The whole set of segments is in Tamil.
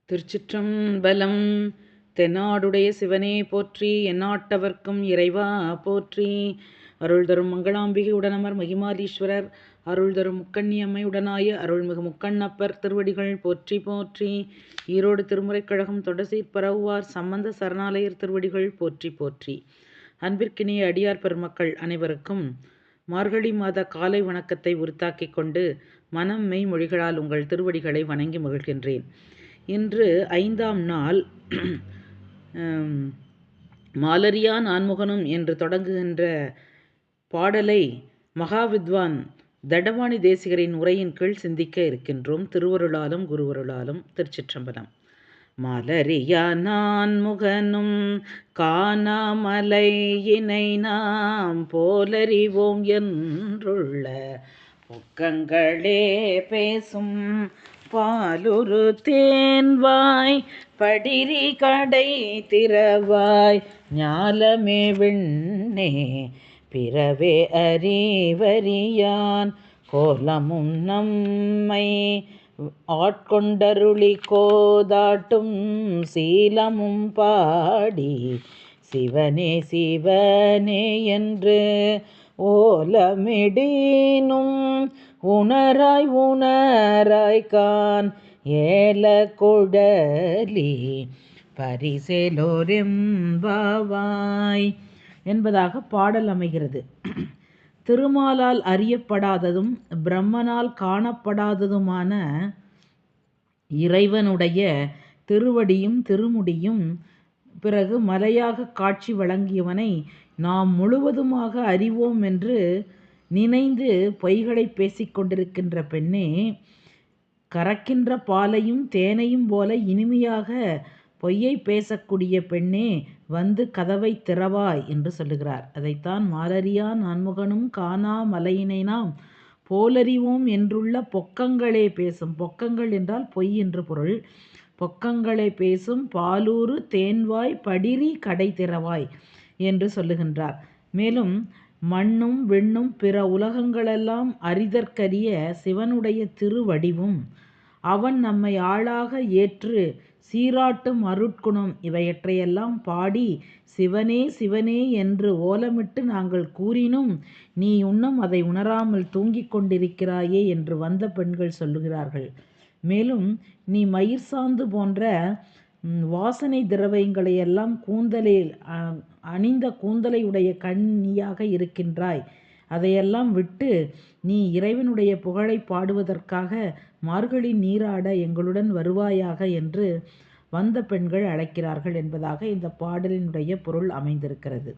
திருச்சிற்றம்பலம். தென்னாடுடைய சிவனே போற்றி, எந்நாட்டவர்க்கும் இறைவா போற்றி. அருள் தரும் மங்களாம்பிகை உடனமர் மகிமாலீஸ்வரர் அருள் தரும் முக்கண்ணியம்மை உடனாய அருள்மிகு முக்கண்ணப்பர் திருவடிகள் போற்றி போற்றி. ஈரோடு திருமுறைக் கழகம் தொடசீர் பரவுவார் சம்பந்த சரணாலயர் திருவடிகள் போற்றி போற்றி. அன்பிற்கினிய அடியார் பெருமக்கள் அனைவருக்கும் மார்கழி மாத காலை வணக்கத்தை உரித்தாக்கிக் கொண்டு மனம் மெய் மொழிகளால் உங்கள் திருவடிகளை வணங்கி மகிழ்கின்றேன். இன்று 5ஆம் நாள். மாலரியா நான்முகனும் என்று தொடங்குகின்ற பாடலை மகாவித்வான் தடவாணி தேசிகரின் உரையின் கீழ் சிந்திக்க இருக்கின்றோம். திருவருளாலும் குருவருளாலும். திருச்சிற்றம்பலம். மாலரியா நான்முகனும் காணாமலையினை நாம் போலறிவோம் என்றுள்ள பொக்கங்களே பேசும் பாலுரு தேன்வாய் படிரி கடை திறவாய் ஞாலமே விண்ணே பிறவே அறிவறியான் கோலமும் நம்மை ஆட்கொண்டருளி கோதாட்டும் சீலமும் பாடி சிவனே சிவனே என்று ஓலமிடீனும் உணராய் உணராய் கான் ஏல குடலி பரிசேலோரெம்பாவாய் என்பதாக பாடல் அமைகிறது. திருமாலால் அறியப்படாததும் பிரம்மனால் காணப்படாததுமான இறைவனுடைய திருவடியும் திருமுடியும் பிறகு மலையாக காட்சி வழங்கியவனை நாம் முழுவதுமாக அறிவோம் என்று நினைந்து பொய்களை பேசிக்கொண்டிருக்கின்ற பெண்ணே, கறக்கின்ற பாலையும் தேனையும் போல இனிமையாக பொய்யை பேசக்கூடிய பெண்ணே, வந்து கதவை திறவாய் என்று சொல்லுகிறார். அதைத்தான் மாலரியா நான்முகனும் காணா மலையினை நாம் போலறிவோம் என்றுள்ள பொக்கங்களே பேசும். பொக்கங்கள் என்றால் பொய் என்று பொருள். பொக்கங்களை பேசும் பாலூறு தேன்வாய் படிரி கடை திறவாய் என்று சொல்லுகின்றார். மேலும் மண்ணும் விண்ணும் பிற உலகங்களெல்லாம் அறிதற்கரிய சிவனுடைய திருவடிவும் அவன் நம்மை ஆளாக ஏற்று சீராட்டும் அருட்குணம் இவையற்றையெல்லாம் பாடி சிவனே சிவனே என்று ஓலமிட்டு நாங்கள் கூறினும் நீ இன்னும் அதை உணராமல் தூங்கிக் கொண்டிருக்கிறாயே என்று வந்த பெண்கள் சொல்லுகிறார்கள். மேலும் நீ மயிர் சாந்து போன்ற வாசனை திரவியங்களை எல்லாம் கூந்தலில் அணிந்த கூந்தலை உடைய கண்ணியாக இருக்கின்றாய். அதையெல்லாம் விட்டு நீ இறைவனுடைய புகழை பாடுவதற்காக மார்கழி நீராட எங்களுடன் வருவாயாக என்று வந்த பெண்கள் அழைக்கிறார்கள் என்பதாக இந்த பாடலினுடைய பொருள் அமைந்திருக்கிறது.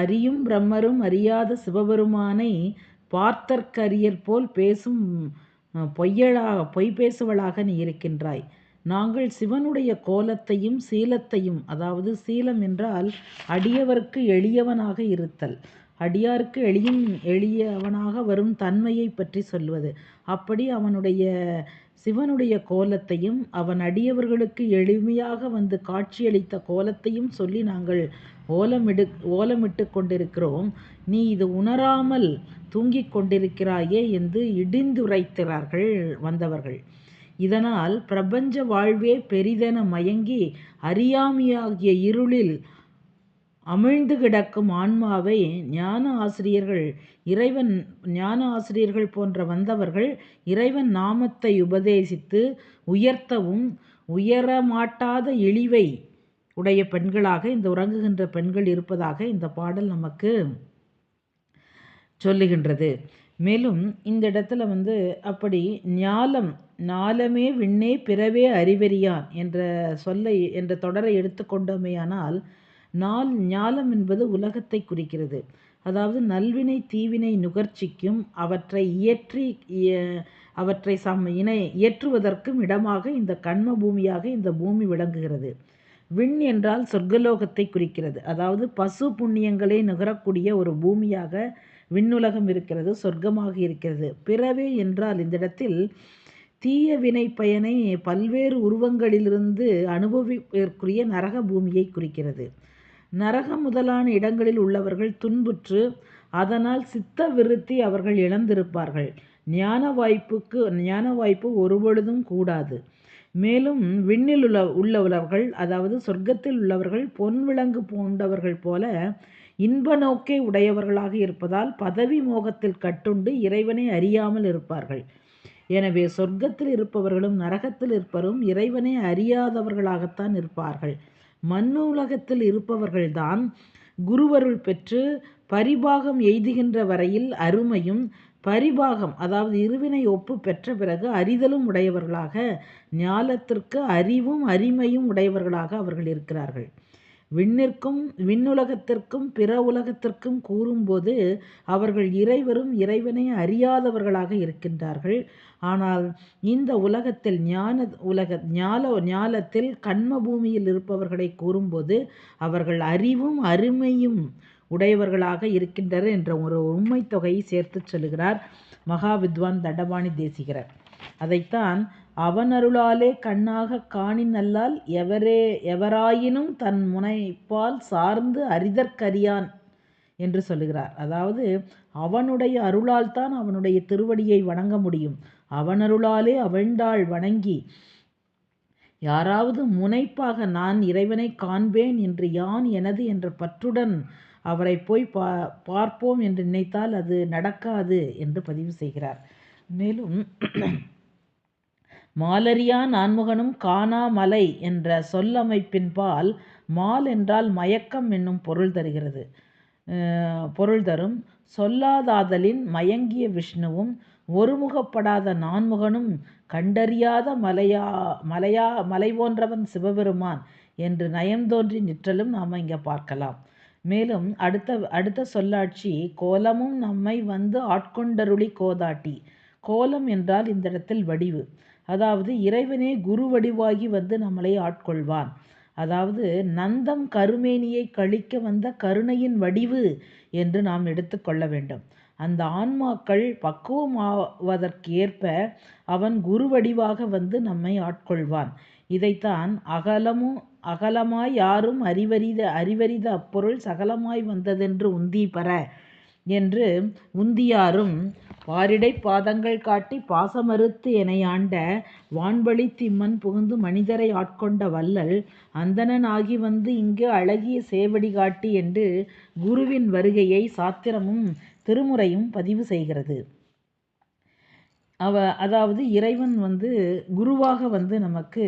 அறியும் பிரம்மரும் அறியாத சிவபெருமானை பார்த்தற்கரியர் போல் பேசும் பொய் பேசுவளாக நீ இருக்கின்றாய். நாங்கள் சிவனுடைய கோலத்தையும் சீலத்தையும், அதாவது சீலம் என்றால் அடியவருக்கு எளியவனாக இருத்தல், அடியாருக்கு எளியவனாக வரும் தன்மையை பற்றி சொல்வது. அப்படி அவனுடைய சிவனுடைய கோலத்தையும் அவன் அடியவர்களுக்கு எளிமையாக வந்து காட்சியளித்த கோலத்தையும் சொல்லி நாங்கள் ஓலமிட்டு கொண்டிருக்கிறோம். நீ இது உணராமல் தூங்கிக் கொண்டிருக்கிறாயே என்று இடிந்துரைக்கிறார்கள் வந்தவர்கள். இதனால் பிரபஞ்ச வாழ்வே பெரிதென மயங்கி அறியாமையாகிய இருளில் அமிழ்ந்து கிடக்கும் ஆன்மாவை ஞான ஆசிரியர்கள் போன்ற வந்தவர்கள் இறைவன் நாமத்தை உபதேசித்து உயர்த்தவும் உயரமாட்டாத இழிவை உடைய பெண்களாக இந்த உறங்குகின்ற பெண்கள் இருப்பதாக இந்த பாடல் நமக்கு சொல்லுகின்றது. மேலும் இந்த இடத்துல அப்படி ஞாலமே விண்ணே பிறவே அறிவறியான் என்ற தொடரை எடுத்துக்கொண்டோமேயானால் ஞாலம் என்பது உலகத்தை குறிக்கிறது. அதாவது நல்வினை தீவினை நுகர்ச்சிக்கும் அவற்றை இயற்றுவதற்கும் இடமாக இந்த கண்ம பூமியாக இந்த பூமி விளங்குகிறது. விண் என்றால் சொர்க்கலோகத்தை குறிக்கிறது. அதாவது பசு புண்ணியங்களை நுகரக்கூடிய ஒரு பூமியாக விண்ணுலகம் இருக்கிறது, சொர்க்கமாக இருக்கிறது. பிறவே என்றால் இந்த இடத்தில் தீய வினை பயனை பல்வேறு உருவங்களிலிருந்து அனுபவிப்பதற்குரிய நரக பூமியை குறிக்கிறது. நரகம் முதலான இடங்களில் உள்ளவர்கள் துன்புற்று அதனால் சித்த விருத்தி அவர்கள் இழந்திருப்பார்கள். ஞான வாய்ப்பு ஒருபொழுதும் கூடாது. மேலும் விண்ணில் உள்ளவர்கள், அதாவது சொர்க்கத்தில் உள்ளவர்கள் பொன் விலங்கு போன்றவர்கள் போல இன்ப நோக்கே உடையவர்களாக இருப்பதால் பதவி மோகத்தில் கட்டுண்டு இறைவனை அறியாமல் இருப்பார்கள். எனவே சொர்க்கத்தில் இருப்பவர்களும் நரகத்தில் இருப்பவரும் இறைவனை அறியாதவர்களாகத்தான் இருப்பார்கள். மண்ணுலகத்தில் இருப்பவர்கள்தான் குருவருள் பெற்று பரிபாகம் எய்துகின்ற வரையில் அருமையும், பரிபாகம் அதாவது இருவினை ஒப்பு பெற்ற பிறகு அறிதலும் உடையவர்களாக, ஞாலத்திற்கு அறிவும் அரிமையும் உடையவர்களாக அவர்கள் இருக்கிறார்கள். விண்ணுலகத்திற்கும் பிற உலகத்திற்கும் கூறும்போது அவர்கள் இறைவனை அறியாதவர்களாக இருக்கின்றார்கள். ஆனால் இந்த உலகத்தில் ஞாலத்தில் கண்ம பூமியில் இருப்பவர்களை கூறும்போது அவர்கள் அறிவும் அருமையும் உடையவர்களாக இருக்கின்றனர் என்ற ஒரு உண்மை தொகையை சேர்த்து சொல்லுகிறார் மகாவித்வான் தண்டபாணி தேசிகர். அதைத்தான் அவனருளாலே கண்ணாக காணின் அல்லால் எவராயினும் தன் முனைப்பால் சார்ந்து அறிதற்கரியான் என்று சொல்லுகிறார். அதாவது அவனுடைய அருளால் தான் அவனுடைய திருவடியை வணங்க முடியும். அவனருளாலே அவழ்ந்தாள் வணங்கி யாராவது முனைப்பாக நான் இறைவனை காண்பேன் என்று யான் எனது என்ற பற்றுடன் அவரை போய் பார்ப்போம் என்று நினைத்தால் அது நடக்காது என்று பதிவு செய்கிறார். மேலும் மாலரியா நான்முகனும் காணா மலை என்ற சொல்லமைப்பின்பால் மால் என்றால் மயக்கம் என்னும் பொருள் தரும். சொல்லாதாதலின் மயங்கிய விஷ்ணுவும் ஒருமுகப்படாத நான்முகனும் கண்டறியாத மலை போன்றவன் சிவபெருமான் என்று நயம்தோன்றி நிற்றலும் நாம் இங்கே பார்க்கலாம். மேலும் அடுத்த சொல்லாட்சி கோலமும் நம்மை வந்து ஆட்கொண்டருளி கோதாட்டி. கோலம் என்றால் இந்த இடத்தில் வடிவு, அதாவது இறைவனே குரு வடிவாகி வந்து நம்மளை ஆட்கொள்வான். அதாவது நந்தம் கருமேனியை கழிக்க வந்த கருணையின் வடிவு என்று நாம் எடுத்துக்கொள்ள வேண்டும். அந்த ஆன்மாக்கள் பக்குவமாவதற்கு ஏற்ப அவன் குரு வடிவாக வந்து நம்மை ஆட்கொள்வான். இதைத்தான் அகலமாய் யாரும் அறிவரித அப்பொருள் சகலமாய் வந்ததென்று உந்தி பெற என்று உந்தியாரும் வாரிடை பாதங்கள் காட்டி பாசமறுத்து எனையாண்ட வான்பழி திம்மன் புகுந்து மனிதரை ஆட்கொண்ட வள்ளல் அந்தணன் ஆகி வந்து இங்கு அழகிய சேவடி காட்டி என்று குருவின் வருகையை சாத்திரமும் திருமுறையும் பதிவு செய்கிறது. அதாவது இறைவன் வந்து குருவாக வந்து நமக்கு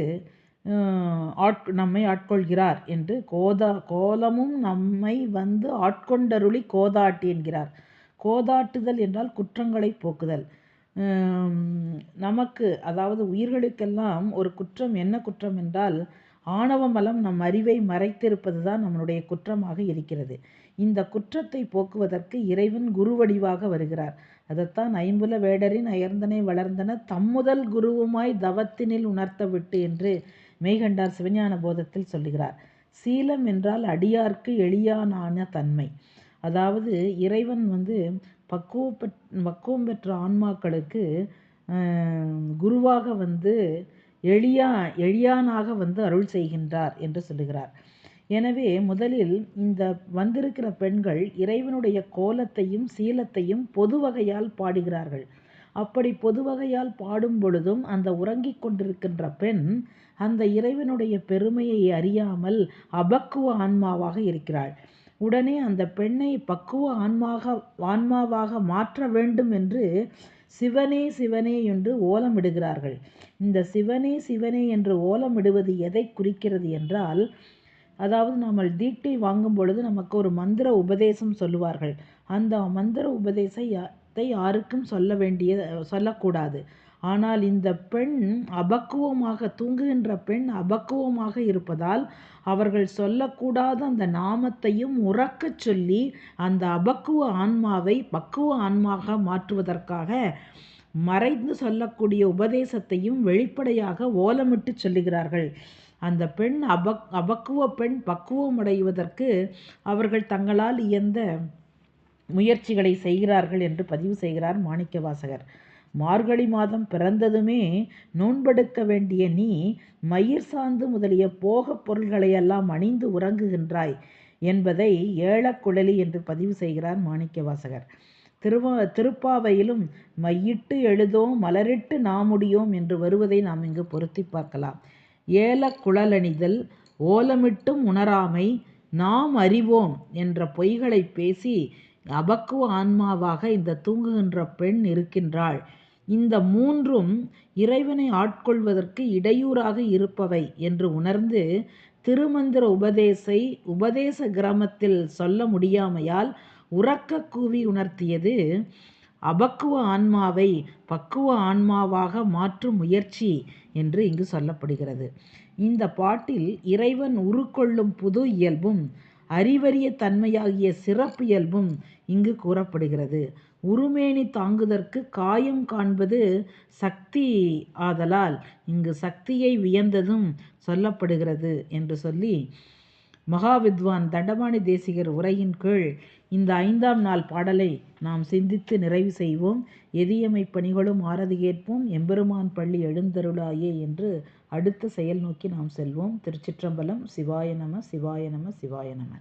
நம்மை ஆட்கொள்கிறார் என்று கோலமும் நம்மை வந்து ஆட்கொண்டருளி கோதாட்டி என்கிறார். கோதாட்டுதல் என்றால் குற்றங்களை போக்குதல். நமக்கு அதாவது உயிர்களுக்கெல்லாம் ஒரு குற்றம், என்ன குற்றம் என்றால் ஆணவ மலம் நம் அறிவை மறைத்திருப்பது தான் நம்மளுடைய குற்றமாக இருக்கிறது. இந்த குற்றத்தை போக்குவதற்கு இறைவன் குருவடிவாக வருகிறார். அதைத்தான் ஐம்புல வேடரின் அயர்ந்தனை வளர்ந்தன தம்முதல் குருவுமாய் தவத்தினில் உணர்த்த விட்டு என்று மெய்கண்டார் சிவஞான போதத்தில் சொல்லுகிறார். சீலம் என்றால் அடியார்க்கு எளியானான தன்மை. அதாவது இறைவன் வந்து பக்குவம் பெற்ற ஆன்மாக்களுக்கு குருவாக வந்து எளியானாக வந்து அருள் செய்கின்றார் என்று சொல்லுகிறார். எனவே முதலில் இந்த வந்திருக்கிற பெண்கள் இறைவனுடைய கோலத்தையும் சீலத்தையும் பொது வகையால் பாடுகிறார்கள். அப்படி பொது வகையால் பாடும் பொழுதும் அந்த உறங்கிக் கொண்டிருக்கின்ற பெண் அந்த இறைவனுடைய பெருமையை அறியாமல் அபக்குவ ஆன்மாவாக இருக்கிறாள். உடனே அந்த பெண்ணை பக்குவ ஆன்மாவாக மாற்ற வேண்டும் என்று சிவனே சிவனே என்று ஓலமிடுகிறார்கள். இந்த சிவனே சிவனே என்று ஓலமிடுவது எதை குறிக்கிறது என்றால், அதாவது நாம் தீட்சை வாங்கும் பொழுது நமக்கு ஒரு மந்திர உபதேசம் சொல்லுவார்கள். அந்த மந்திர உபதேசத்தை யாருக்கும் சொல்லக்கூடாது. ஆனால் இந்த பெண் தூங்குகின்ற பெண் அபக்குவமாக இருப்பதால் அவர்கள் சொல்லக்கூடாத அந்த நாமத்தையும் உறக்கச் சொல்லி அந்த அபக்குவ ஆன்மாவை பக்குவ ஆன்மாக மாற்றுவதற்காக மறைந்து சொல்லக்கூடிய உபதேசத்தையும் வெளிப்படையாக ஓலமிட்டு சொல்லுகிறார்கள். அந்த பெண் அபக்குவ பெண் பக்குவமடைவதற்கு அவர்கள் தங்களால் இயன்ற முயற்சிகளை செய்கிறார்கள் என்று பதிவு செய்கிறார் மாணிக்கவாசகர். மார்கழி மாதம் பிறந்ததுமே நோன்பெடுக்க வேண்டிய நீ மயிர் சாந்து முதலிய போகப் பொருள்களையெல்லாம் அணிந்து உறங்குகின்றாய் என்பதை ஏழக்குழலி என்று பதிவு செய்கிறார் மாணிக்கவாசகர். திருப்பாவையிலும் மையிட்டு எழுதோம் மலரிட்டு நாமுடியோம் என்று வருவதை நாம் இங்கு பொருத்தி பார்க்கலாம். ஏல குழலணிதல் ஓலமிட்டும் உணராமை நாம் அறிவோம் என்ற பொய்களை பேசி அபக்குவ ஆன்மாவாக இந்த தூங்குகின்ற பெண் இருக்கின்றாள். இந்த மூன்றும் இறைவனை ஆட்கொள்வதற்கு இடையூறாக இருப்பவை என்று உணர்ந்து திருமந்திர உபதேச கிராமத்தில் சொல்ல முடியாமையால் உறக்க கூவி உணர்த்தியது அபக்குவ ஆன்மாவை பக்குவ ஆன்மாவாக மாற்றும் முயற்சி என்று இங்கு சொல்லப்படுகிறது. இந்த பாட்டில் இறைவன் உருக்கொள்ளும் புது இயல்பும் அறிவறிய தன்மையாகிய சிறப்பு இயல்பும் இங்கு கூறப்படுகிறது. உருமேனி தாங்குதற்கு காயம் காண்பது சக்தி ஆதலால் இங்கு சக்தியை வியந்ததும் சொல்லப்படுகிறது என்று சொல்லி மகாவித்வான் தண்டபாணி தேசிகர் உரையின் கீழ் இந்த 5ஆம் நாள் பாடலை நாம் சிந்தித்து நிறைவு செய்வோம். எதியமை பணிகளும் ஆரதி கேட்போம் எம்பெருமான் பள்ளி எழுந்தருளாயே என்று அடுத்த செயல் நோக்கி நாம் செல்வோம். திருச்சிற்றம்பலம். சிவாய நம சிவாய நம சிவாய நம.